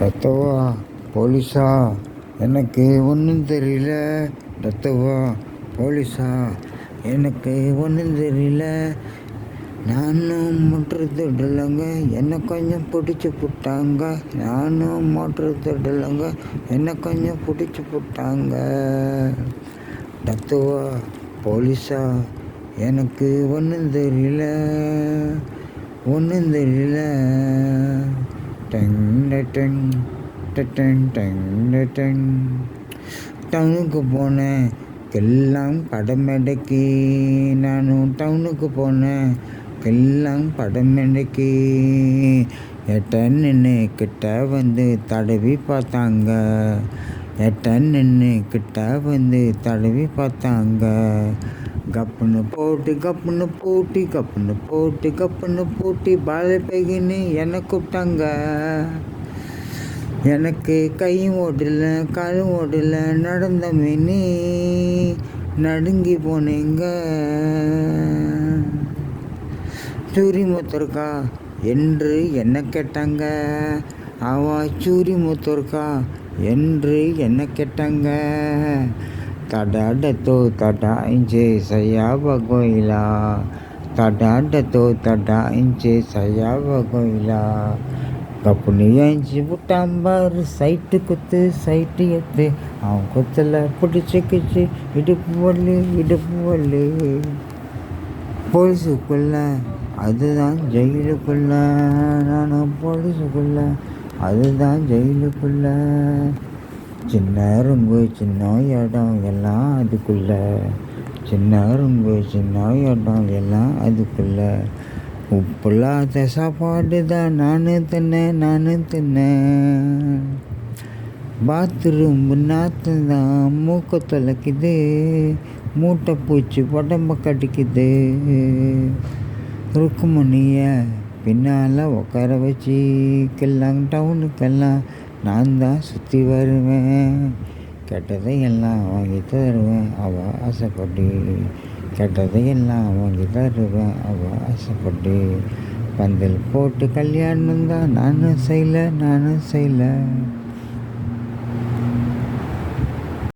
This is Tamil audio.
டத்தவா, போலீஸா, எனக்கு ஒன்றும் தெரியல. டத்தவா, போலீஸா, எனக்கு ஒன்றும் தெரியல. நானும் மோட்ரு திருடலைங்க, என்னை கொஞ்சம் பிடிச்சி புட்டாங்க. நானும் மோட்ரு திருடலைங்க, என்னை கொஞ்சம் பிடிச்சி புட்டாங்க. டத்தவா, போலீஸா, எனக்கு ஒன்றும் தெரியல, ஒன்றும் தெரியல. டெங் டெங் டெங் டெங் டெங். டவுனுக்கு போனேன் எல்லாம் படமெடுக்கி. நானும் டவுனுக்கு போனேன் எல்லாம் படமெடுக்கி. எட்ட நின்று கிட்ட வந்து தடவி பார்த்தாங்க. எட்ட நின்று கிட்ட வந்து தடவி பார்த்தாங்க. கப்புன்னு போட்டு கப்புன்னு பூட்டி, கப்புன்னு போட்டு கப்புன்னு பூட்டி, பாலை பைகின்னு என்னை கூப்பிட்டாங்க. எனக்கு கையும் ஓடல காலும் ஓடல, நடந்த மீனி நடுங்கி போனேங்க. சூரி மூத்தருக்கா என்று என்ன கேட்டாங்க. அவா சூரி மூத்தருக்கா என்று என்ன கேட்டாங்க. தடாடத்தோ தடா இஞ்சே சையாவ கோயிலா. தடாடத்தோ தடா இஞ்சே சையாவ கோயிலா. கப்புனு ஏஞ்சி விட்டாம்பாரு சைட்டு குத்து சைட்டு எத்து. அவன் குத்துல பிடிச்சிக்கிச்சு இடுப்பு வலி இடுப்பு வலி. போலீஸுக்குள்ள அதுதான் ஜெயிலுக்குள்ள. நானும் போலீஸுக்குள்ள அதுதான் ஜெயிலுக்குள்ள. சின்ன ரூம்பு சின்ன இடம் எல்லாம் அதுக்குள்ள. சின்ன ரூம்பு சின்ன இடம் எல்லாம் அதுக்குள்ள. உப்புலாத சாப்பாடு தான் நானும் தின்னேன். பாத்ரூம் நாற்று தான் மூக்க தொலைக்குது. மூட்டை பூச்சி உடம்ப கடிக்குது. ருக்குமணிய பின்னால் உட்கார வச்சு கெல்லாம் டவுனுக்கெல்லாம் நான் தான் சுற்றி வருவேன். கெட்டதையெல்லாம் வாங்கி தருவேன் அவள் ஆசைப்பட்டு. கெட்டதையெல்லாம் வாங்கி தருவேன் அவள் ஆசைப்பட்டு. பந்தல் போட்டு கல்யாணம் தான் நானும் செய்யல.